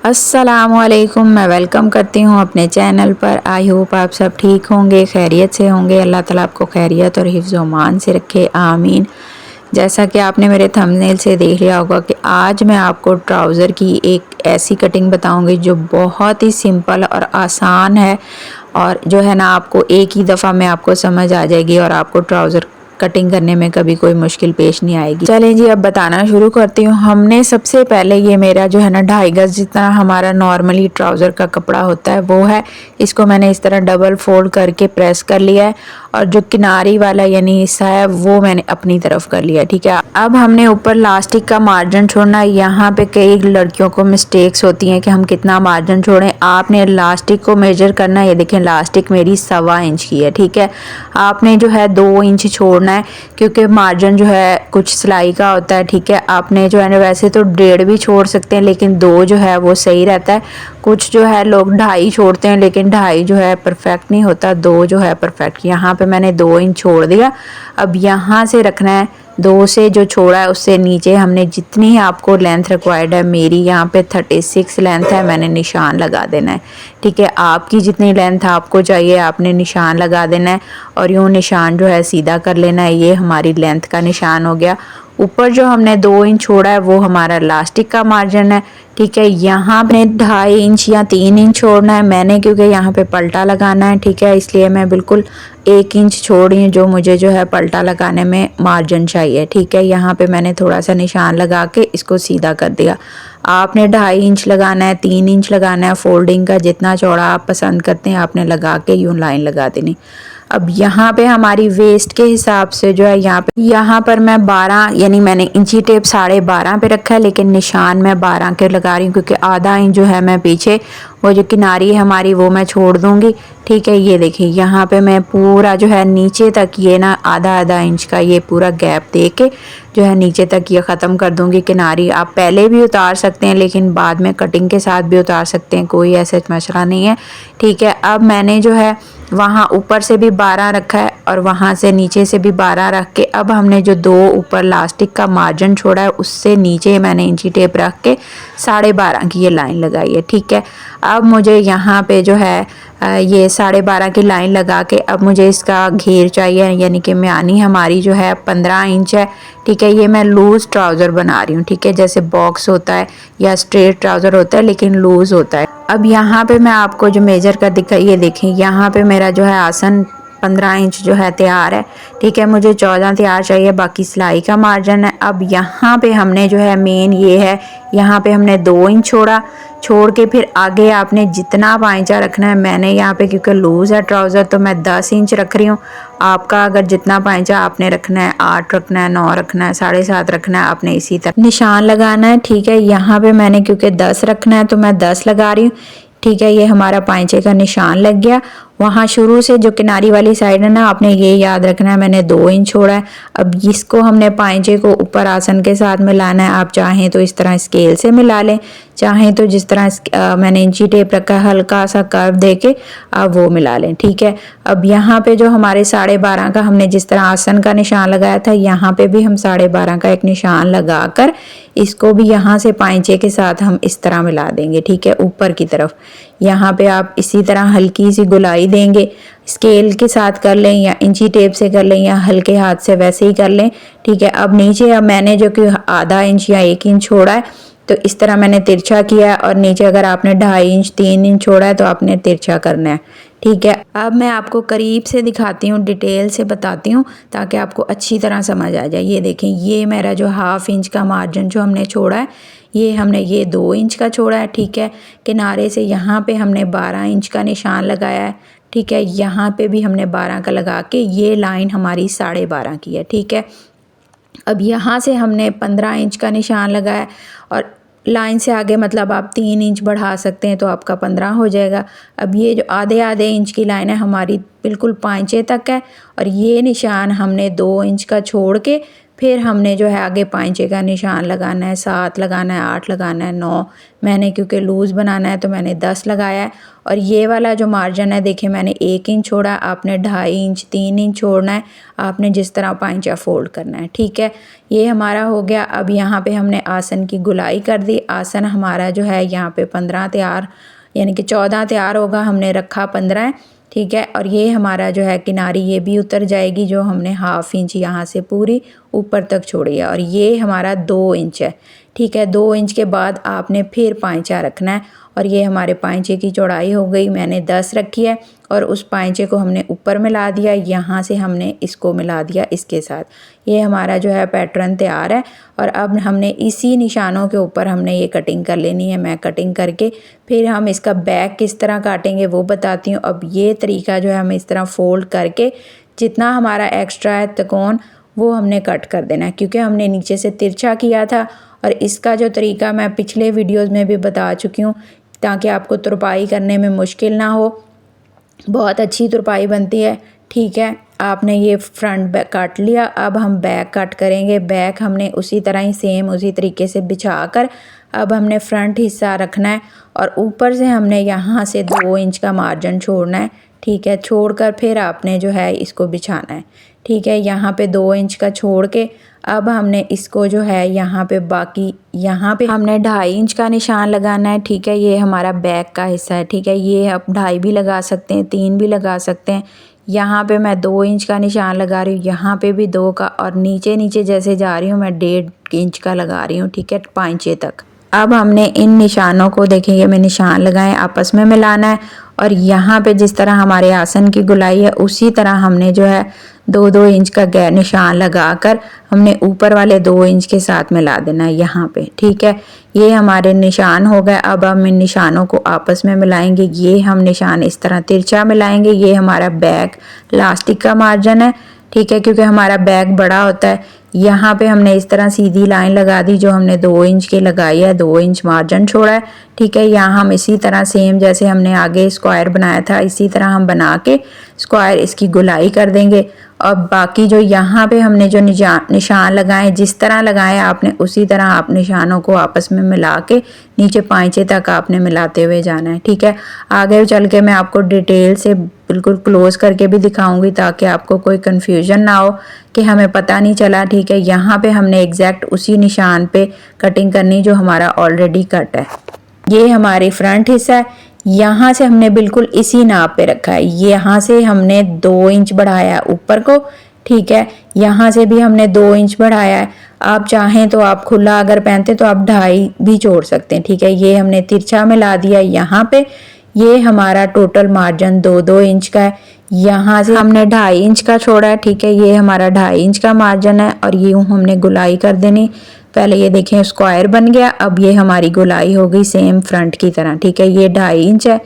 अस्सलामुअलैकुम। मैं वेलकम करती हूँ अपने चैनल पर। आई होप आप सब ठीक होंगे, खैरियत से होंगे। अल्लाह ताला आपको खैरियत और हिफ्ज़ व अमान से रखे, आमीन। जैसा कि आपने मेरे थंबनेल से देख लिया होगा कि आज मैं आपको ट्राउज़र की एक ऐसी कटिंग बताऊंगी जो बहुत ही सिंपल और आसान है, और जो है ना आपको एक ही दफ़ा में आपको समझ आ जाएगी और आपको ट्राउज़र कटिंग करने में कभी कोई मुश्किल पेश नहीं आएगी। चलें जी, अब बताना शुरू करती हूँ। हमने सबसे पहले ये मेरा जो है ना 2.5 गज जितना हमारा नॉर्मली ट्राउज़र का कपड़ा होता है वो है, इसको मैंने इस तरह डबल फोल्ड करके प्रेस कर लिया है, और जो किनारी वाला यानी हिस्सा है वो मैंने अपनी तरफ कर लिया। ठीक है, अब हमने ऊपर लास्टिक का मार्जिन छोड़ना है। यहाँ पे कई लड़कियों को मिस्टेक्स होती हैं कि हम कितना मार्जिन छोड़ें। आपने लास्टिक को मेजर करना है। ये देखें, लास्टिक मेरी 1.25 इंच की है। ठीक है, आपने जो है 2 इंच छोड़ना है, क्योंकि मार्जिन जो है कुछ सिलाई का होता है। ठीक है, आपने जो है ना वैसे तो 1.5 भी छोड़ सकते हैं, लेकिन 2 जो है वो सही रहता है। कुछ जो है लोग 2.5 छोड़ते हैं, लेकिन 2.5 जो है परफेक्ट नहीं होता, 2 जो है परफेक्ट। यहाँ पे मैंने 2 इंच छोड़ दिया। अब यहाँ से रखना है 2 से जो छोड़ा है उससे नीचे हमने जितनी आपको लेंथ रिक्वायर्ड है, मेरी यहाँ पे 36 लेंथ है, मैंने निशान लगा देना है। ठीक है, आपकी जितनी लेंथ आपको चाहिए आपने निशान लगा देना है, और यूँ निशान जो है सीधा कर लेना है। ये हमारी लेंथ का निशान हो गया। ऊपर जो हमने 2 इंच छोड़ा है वो हमारा लास्टिक का मार्जिन है। ठीक है, यहाँ पे 2.5 इंच या 3 इंच छोड़ना है मैंने, क्योंकि यहाँ पे पलटा लगाना है। ठीक है, इसलिए मैं बिल्कुल 1 इंच छोड़ रही हूँ जो मुझे जो है पलटा लगाने में मार्जिन चाहिए। ठीक है, यहाँ पे मैंने थोड़ा सा निशान लगा के इसको सीधा कर दिया। आपने 2.5 इंच लगाना है, 3 इंच लगाना है, फोल्डिंग का जितना चौड़ा आप पसंद करते हैं आपने लगा के यूँ लाइन लगा देनी। अब यहाँ पे हमारी वेस्ट के हिसाब से जो है यहाँ पर मैं 12 यानी मैंने इंची टेप 12.5 पे रखा है, लेकिन निशान मैं 12 के लगा रही हूँ, क्योंकि आधा इंच जो है मैं पीछे वो जो किनारी है हमारी वो मैं छोड़ दूंगी। ठीक है, ये देखिए यहाँ पे मैं पूरा जो है नीचे तक ये ना आधा इंच का ये पूरा गैप दे के जो है नीचे तक ये ख़त्म कर दूंगी किनारी। आप पहले भी उतार सकते हैं, लेकिन बाद में कटिंग के साथ भी उतार सकते हैं, कोई ऐसा मसला नहीं है। ठीक है, अब मैंने जो है वहाँ ऊपर से भी 12 रखा है और वहाँ से नीचे से भी 12 रख के, अब हमने जो 2 ऊपर लास्टिक का मार्जिन छोड़ा है उससे नीचे मैंने इंची टेप रख के 12.5 की ये लाइन लगाई है। ठीक है, अब मुझे यहाँ पे जो है ये 12.5 की लाइन लगा के अब मुझे इसका घेर चाहिए, यानी कि म्यानी हमारी जो है 15 इंच है। ठीक है, ये मैं लूज़ ट्राउज़र बना रही हूँ। ठीक है, जैसे बॉक्स होता है या स्ट्रेट ट्राउज़र होता है लेकिन लूज़ होता है। अब यहाँ पे मैं आपको जो मेजर कर दिखाई, ये देखें यहाँ पे मेरा जो है आसन 15 इंच जो है तैयार है। ठीक है, मुझे 14 तैयार चाहिए, बाकी सिलाई का मार्जिन है। अब यहाँ पे हमने जो है मेन ये है, यहाँ पे हमने 2 इंच छोड़ के फिर आगे आपने जितना पाइंचा रखना है, मैंने यहाँ पे क्योंकि लूज़ है ट्राउज़र तो मैं 10 इंच रख रही हूँ। आपका अगर जितना पाइंचा आपने रखना है, 8 रखना है, 9 रखना है, 7.5 रखना है, आपने इसी तरह निशान लगाना है। ठीक है, यहाँ पे मैंने क्योंकि 10 रखना है तो मैं 10 लगा रही हूँ। ठीक है, ये हमारा पाइंचे का निशान लग गया। वहाँ शुरू से जो किनारी वाली साइड है ना, आपने ये याद रखना है मैंने 2 इंच छोड़ा है। अब इसको हमने पाइंचे को ऊपर आसन के साथ मिलाना है। आप चाहें तो इस तरह स्केल से मिला लें, चाहें तो जिस तरह मैंने इंची टेप रखा है हल्का सा कर्व दे के आप वो मिला लें। ठीक है, अब यहाँ पे जो हमारे 12.5 का हमने जिस तरह आसन का निशान लगाया था, यहाँ पे भी हम 12.5 का एक निशान लगा कर इसको भी यहाँ से पाइंचे के साथ हम इस तरह मिला देंगे। ठीक है, ऊपर की तरफ यहाँ पे आप इसी तरह हल्की सी गुलाई देंगे। स्केल के साथ कर लें या इंची टेप से कर लें या हल्के हाथ से वैसे ही कर लें। ठीक है, अब नीचे अब मैंने जो कि आधा इंच या 1 इंच छोड़ा है तो इस तरह मैंने तिरछा किया है, और नीचे अगर आपने 2.5 इंच 3 इंच छोड़ा है तो आपने तिरछा करना है। ठीक है, अब मैं आपको करीब से दिखाती हूँ, डिटेल से बताती हूँ ताकि आपको अच्छी तरह समझ आ जाए। ये देखें, ये मेरा जो 1/2 इंच का मार्जिन जो हमने छोड़ा है, ये हमने ये 2 इंच का छोड़ा है। ठीक है, किनारे से यहाँ पे हमने 12 इंच का निशान लगाया है। ठीक है, यहाँ पे भी हमने 12 का लगा के ये लाइन हमारी 12.5 की है। ठीक है, अब यहाँ से हमने 15 इंच का निशान लगाया, और लाइन से आगे मतलब आप 3 इंच बढ़ा सकते हैं तो आपका 15 हो जाएगा। अब ये जो आधे इंच की लाइन है हमारी बिल्कुल पाइंचे तक है, और ये निशान हमने 2 इंच का छोड़ के फिर हमने जो है आगे पांचे का निशान लगाना है, 7 लगाना है, 8 लगाना है, 9। मैंने क्योंकि लूज़ बनाना है तो मैंने 10 लगाया है। और ये वाला जो मार्जिन है देखिए मैंने 1 इंच छोड़ा, आपने 2.5 इंच 3 इंच छोड़ना है, आपने जिस तरह पांचा फोल्ड करना है। ठीक है, ये हमारा हो गया। अब यहाँ पे हमने आसन की गुलाई कर दी। आसन हमारा जो है यहाँ पे 15 तैयार यानी कि 14 तैयार होगा, हमने रखा 15 है। ठीक है, और ये हमारा जो है किनारी ये भी उतर जाएगी जो हमने 1/2 इंच यहाँ से पूरी ऊपर तक छोड़ी है। और ये हमारा 2 इंच है। ठीक है, 2 इंच के बाद आपने फिर पांचा रखना है। और ये हमारे पांचे की चौड़ाई हो गई, मैंने 10 रखी है और उस पांचे को हमने ऊपर मिला दिया, यहाँ से हमने इसको मिला दिया इसके साथ। ये हमारा जो है पैटर्न तैयार है। और अब हमने इसी निशानों के ऊपर हमने ये कटिंग कर लेनी है। मैं कटिंग करके फिर हम इसका बैक किस तरह काटेंगे वो बताती हूँ। अब ये तरीका जो है हम इस तरह फोल्ड करके जितना हमारा एक्स्ट्रा है त्रिकोण वो हमने कट कर देना है, क्योंकि हमने नीचे से तिरछा किया था। और इसका जो तरीका मैं पिछले वीडियोस में भी बता चुकी हूँ, ताकि आपको तुरपाई करने में मुश्किल ना हो। बहुत अच्छी तुरपाई बनती है। ठीक है, आपने ये फ्रंट बैक काट लिया। अब हम बैक कट करेंगे। बैक हमने उसी तरह ही सेम उसी तरीके से बिछा कर अब हमने फ्रंट हिस्सा रखना है और ऊपर से हमने यहाँ से 2 इंच का मार्जिन छोड़ना है। ठीक है, छोड़कर फिर आपने जो है इसको बिछाना है। ठीक है, यहाँ पे 2 इंच का छोड़ के अब हमने इसको जो है यहाँ पे बाकी यहाँ पे हमने 2.5 इंच का निशान लगाना है। ठीक है, ये हमारा बैक का हिस्सा है। ठीक है, ये आप 2.5 भी लगा सकते हैं, 3 भी लगा सकते हैं। यहाँ पे मैं 2 इंच का निशान लगा रही हूँ, यहाँ पे भी 2 का, और नीचे नीचे जैसे जा रही हूँ मैं 1.5 इंच का लगा रही हूँ। ठीक है, पांचे तक। अब हमने इन निशानों को देखेंगे मैं निशान लगाए आपस में मिलाना है। और यहाँ पे जिस तरह हमारे आसन की गुलाई है उसी तरह हमने जो है 2-2 इंच का गैर निशान लगाकर हमने ऊपर वाले 2 इंच के साथ मिला देना है यहाँ पे। ठीक है, ये हमारे निशान हो गए। अब हम इन निशानों को आपस में मिलाएंगे। ये हम निशान इस तरह तिरछा मिलाएंगे। ये हमारा बैक लास्टिक का मार्जिन है। ठीक है, क्योंकि हमारा बैक बड़ा होता है। यहाँ पे हमने इस तरह सीधी लाइन लगा दी जो हमने 2 इंच की लगाई है, 2 इंच मार्जिन छोड़ा है। ठीक है, यहाँ हम इसी तरह सेम जैसे हमने आगे स्क्वायर बनाया था इसी तरह हम बना के स्क्वायर इसकी गुलाई कर देंगे। अब बाकी जो यहाँ पे हमने जो निशान लगाए जिस तरह लगाए आपने उसी तरह आप निशानों को आपस में मिला के नीचे पांचे तक आपने मिलाते हुए जाना है। ठीक है, आगे चल के मैं आपको डिटेल से बिल्कुल क्लोज करके भी दिखाऊंगी ताकि आपको कोई कंफ्यूजन ना हो कि हमें पता नहीं चला। ठीक है, यहाँ पे हमने एग्जैक्ट उसी निशान पे कटिंग करनी जो हमारा ऑलरेडी कट है। ये हमारी फ्रंट हिस्सा है, यहाँ से हमने बिल्कुल इसी नाप पे रखा है। यहाँ से हमने 2 इंच बढ़ाया ऊपर को। ठीक है, यहाँ से भी हमने 2 इंच बढ़ाया है। आप चाहें तो आप खुला अगर पहनते तो आप 2.5 भी जोड़ सकते हैं। ठीक है, ये हमने तिरछा मिला दिया यहाँ पे। ये हमारा टोटल मार्जिन 2-2 इंच का है। यहाँ से हमने 2.5 इंच का छोड़ा है। ठीक है, ये हमारा 2.5 इंच का मार्जिन है और यूँ हमने गुलाई कर देनी। पहले ये देखें स्क्वायर बन गया। अब ये हमारी गुलाई हो गई सेम फ्रंट की तरह। ठीक है, ये 2.5 इंच है।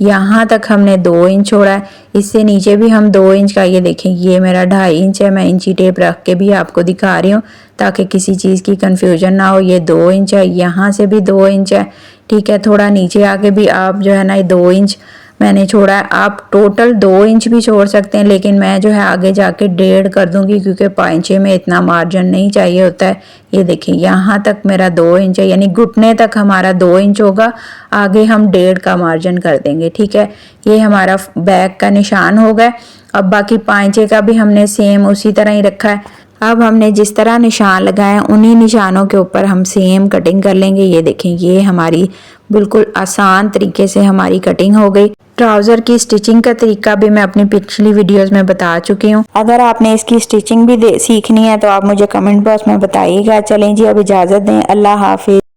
यहाँ तक हमने 2 इंच छोड़ा है। इससे नीचे भी हम 2 इंच का, ये देखें ये मेरा 2.5 इंच है। मैं इंची टेप रख के भी आपको दिखा रही हूँ ताकि किसी चीज़ की कंफ्यूजन ना हो। ये 2 इंच है, यहाँ से भी 2 इंच है। ठीक है, थोड़ा नीचे आके भी आप जो है ना 2 इंच मैंने छोड़ा है। आप टोटल 2 इंच भी छोड़ सकते हैं, लेकिन मैं जो है आगे जाके 1.5 कर दूंगी क्योंकि पांचे में इतना मार्जिन नहीं चाहिए होता है। ये देखिए यहाँ तक मेरा 2 इंच है, यानी घुटने तक हमारा 2 इंच होगा। आगे हम 1.5 का मार्जिन कर देंगे। ठीक है, ये हमारा बैक का निशान हो गया। अब बाकी पांचे का भी हमने सेम उसी तरह ही रखा है। अब हमने जिस तरह निशान लगाए उन्हीं निशानों के ऊपर हम सेम कटिंग कर लेंगे। ये देखें ये हमारी बिल्कुल आसान तरीके से हमारी कटिंग हो गई। ट्राउज़र की स्टिचिंग का तरीका भी मैं अपनी पिछली वीडियोस में बता चुकी हूँ। अगर आपने इसकी स्टिचिंग भी सीखनी है तो आप मुझे कमेंट बॉक्स में बताइएगा। चलें जी, अब इजाज़त दें। अल्लाह हाफिज़।